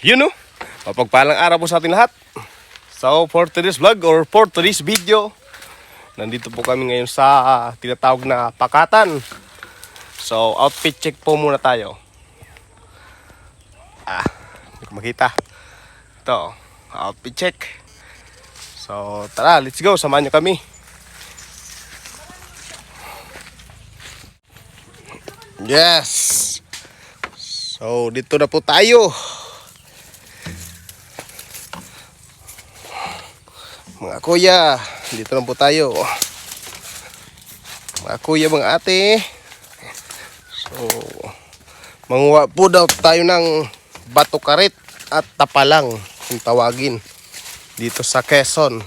Yun no, mapagpalang araw po sa ating lahat. So for today's vlog or for today's video, nandito po kami ngayon sa tinatawag na Pakatan. So outfit check po muna tayo. Hindi ko makita. Ito, outfit check. So tara, let's go, samahan nyo kami. Yes. So dito na po tayo. Mga kuya, dito na po tayo. Mga kuya, mga ate. So, manguha po daw tayo ng bato karit at tapalang kung tawagin dito sa Quezon.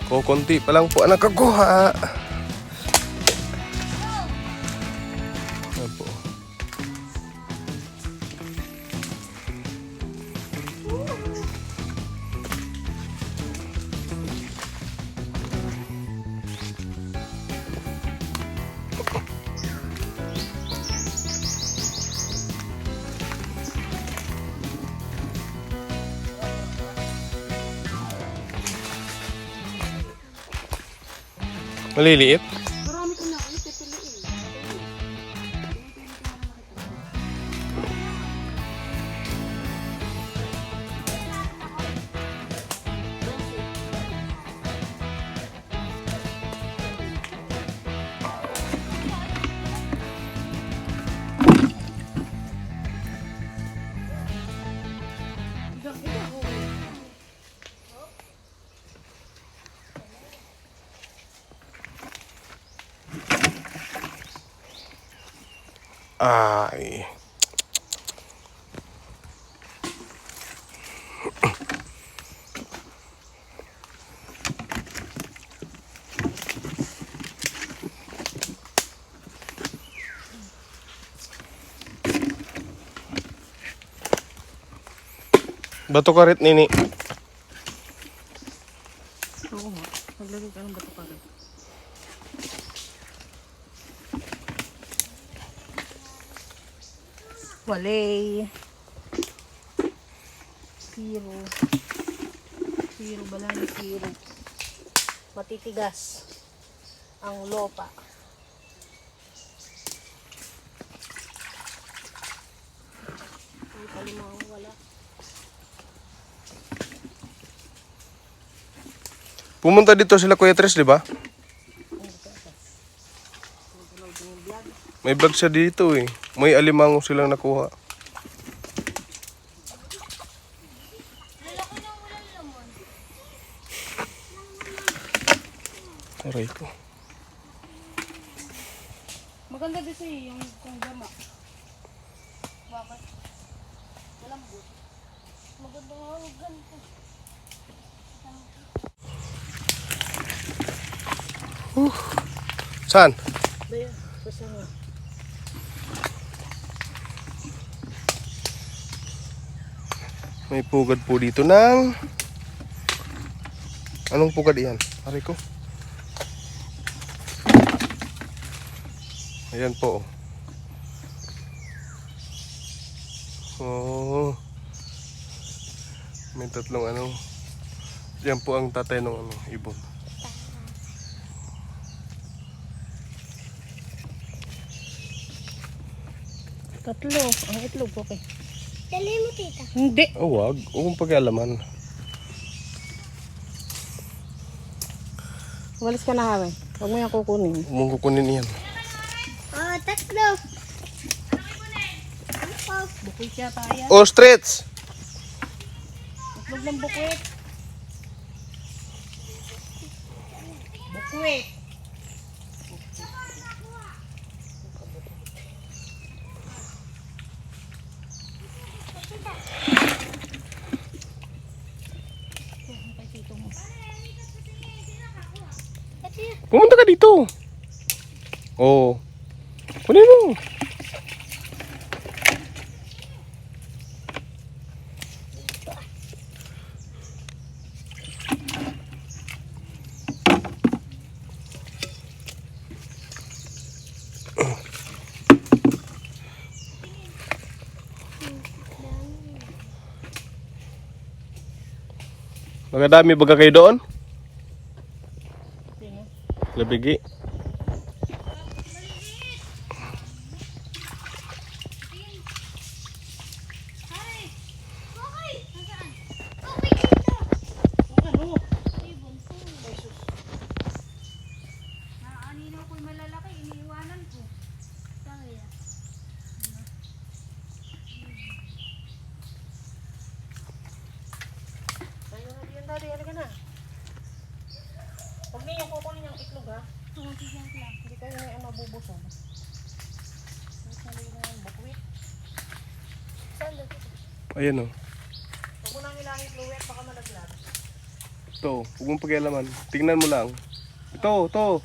Kukunti pa lang po ang nakakuha. Apo. Maliliit? Marami ko na ako pipiliin. Ay. Bato karit nini. Oo nga. Maglagay ka ng bato pa rin. Walay. Piro. Piro, balani piro. Matitigas ang lopa. Ang kalimang wala. Pumunta dito sila Kuya Tres, di ba? May vlog siya dito eh. May alimango silang nakuha. Aray ko. Maganda din siya yung kung gama. Bakit? Malambot. Maganda nga ang ganito. Saan? Bayan, pasama. May pugad po dito ng... Anong pugad yan? Aray ko. Ayan po. Oh. May tatlong ano. Yan po ang tatay ng ano, ibon. Tatlo. Ang itlog, okay. Dali mo, tita. Hindi. Oh, wag. Huwag mong pakialaman. Walis ka na, Hawe. Huwag mo yung kukunin. Huwag mong kukunin yan. Oh, tatlo. Bukoy siya tayo. Ostrich! Itlog ng bukwit. Bukwit. Pumunta ka dito. Oh. Kunin mo. Nakadami baga kayo doon? Sino? Labigi. Ano? Anino ko'y malalaki, iniiwanan ko. Kaya. Tayo na diyan daddy, halika na. Huwag niyo kukunin yung itlog ha. Hindi kayo na mabubusog. Sali na yung bukwit. Ayan o. Huwag mo nang ilangin fluid, baka malaglag. Ito, huwag mong pakialaman. Tingnan mo lang. Ito. Huwag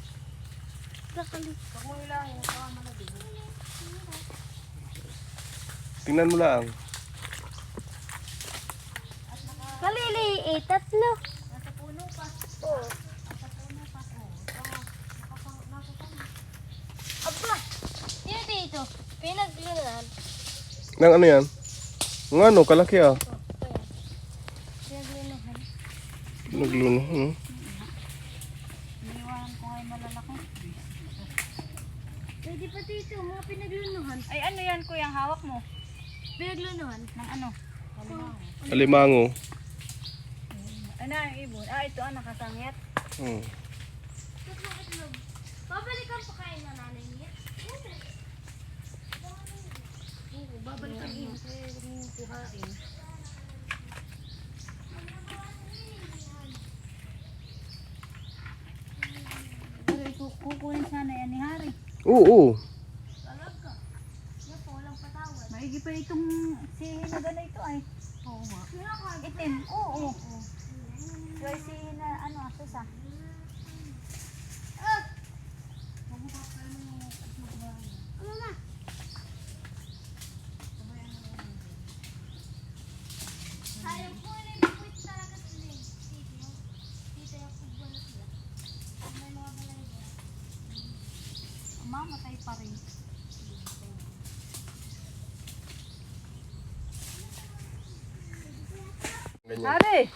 mo ilangin, baka malaglag. Tingnan mo lang. Kalili, tatlo. Nasa puno pa. Oo. Nasa puno pa. Aba, yun dito. Pinaglunan. Nang ano yan? Ng ano, kalaki ah. Pinaglunan. Nagluno. Iniiwanan ko ngayon malalaki. Pwede pa dito, mga pinaglunuhan. Ay ano yan kuya, ang hawak mo? Pinaglunuhan. Ng ano? Alimango. Ano yung ibon? Ito ang nakasangit. Hmm. Tatlong itlog. Babalikan pa kayo na nanay niya? Oo, babalikan yun. Kasi huwag niyong kuhain. Pero kukunin sana yan ni Hari. Oo. Talaga. Yan po, walang patawad. Maigi pa itong si Hinagana ito ay. Oo nga. Itim. Oo. Joy si na ano, susa. Mama. Sayang po na yung puwit talaga sila. Dito yung football sila. May mga balay ba? Mamatay pa rin. Ganyan. Hari!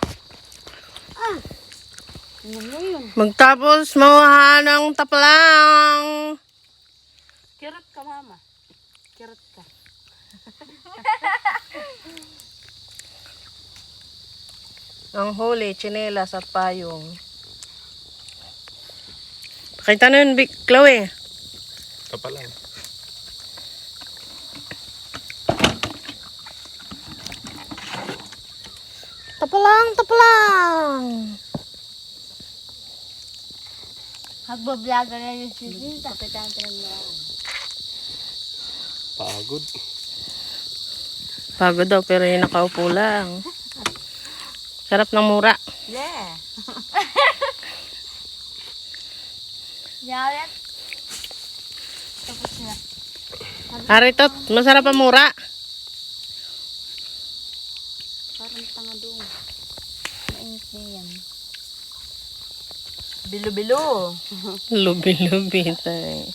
Magtapos mawahan ng tapalang. Kirot ka mama. Kirot ka. Ang huli, tsinelas at payong. Pakita na yun, Chloe. Ito pa lang. Tapalang. Magbablogger na yung sisinta. Kapitan mo. Pagod. Pagod daw, pero yung nakaupo lang. Sarap ng mura. Yeah. Yaret. Tapos na. Haritot, masarap ang mura. Parang tanga doon. Mainit na yan. Bilo-bilo. Lubi-lubi tayo.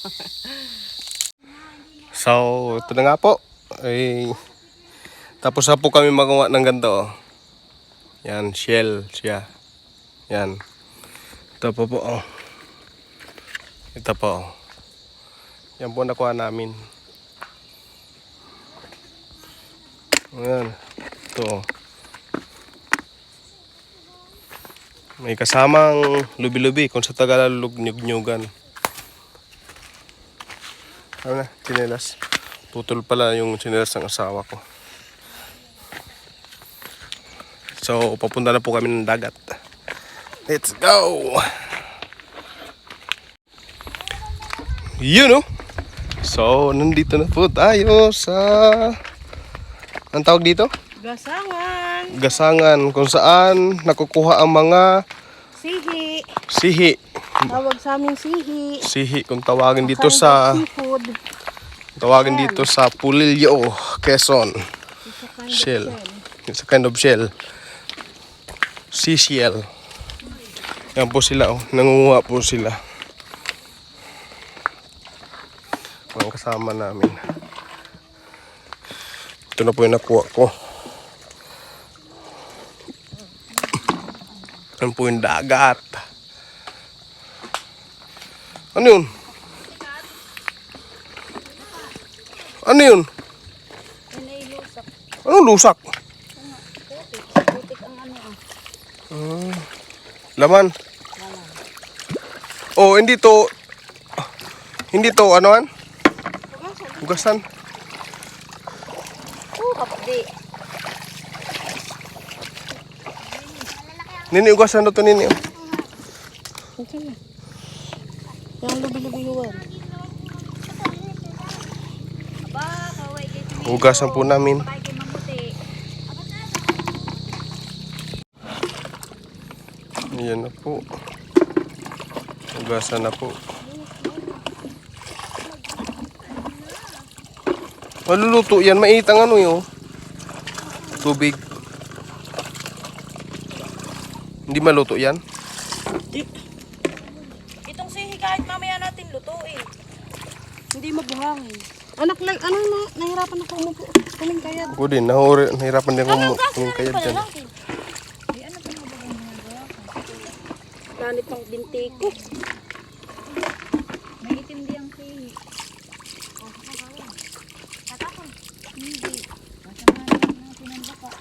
So, ito na nga po. Ay, tapos na po kami magawa ng ganito. Oh. Yan, shell siya. Yan. Ito po po. Oh. Ito po. Oh. Yan po nakuha namin. Ayan. Ito. Oh. May kasamang lubi-lubi kung sa Tagalog nyug-nyugan. Ano na, tsinelas. Putol pala yung tsinelas ng asawa ko. So, papunta na po kami ng dagat. Let's go! Yun, oh! So, nandito na po tayo sa... Ang tawag dito? Gasangan. Gasangan, kung saan nakukuha ang mga Sihi. sihi. Tawag sa amin sihi. Sihi, kung tawagin dito sa... Seafood. Tawagin dito sa Pulilio, Quezon. Shell. It's a kind of shell. Seashell. Yan po sila, oh. Nangunguha po sila. Ang kasama namin. Ito na po yung nakuha ko. Yan po yung dagat. Ano yun? Ano yun? Yan ay lusak. Anong lusak? Putik ang ano ah. Laman. Oh, hindi to anoan? Hugasan. Kapdi. Nini, hugasan na to, Nini. Yung lubi-lubi-luwan. Aba, kaway kay Tumito. Hugasan po namin. Kaway kay Mamuti. Ayan na po. Hugasan na po. Maluluto yan. Mainit ang ano yun. Tubig. Hindi maluto yan. Itong sihi kahit mamaya natin lutuin. Hindi mabuhangin. Anak lang, ano na, nahirapan ako umupo. Kuning kayad. Ako din. Nahirapan din ako kayad dyan. Lanit ng binti ko. May itim di ang sihi. Tatakon. Hindi. Masama natin ang baka.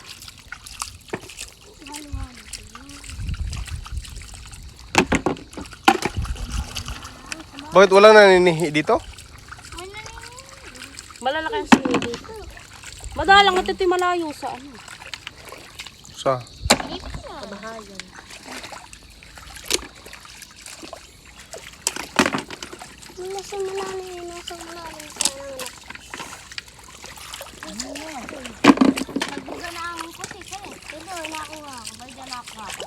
Bakit wala na ninihi dito? Malalaki ang sihi dito. Madalang at ito'y malayo sa ano. Sa? Kabahayan. Nasa malalim sa Nagbuga na ang puti siya eh. Pero nakuha ko. Bay dyan nakuha ko.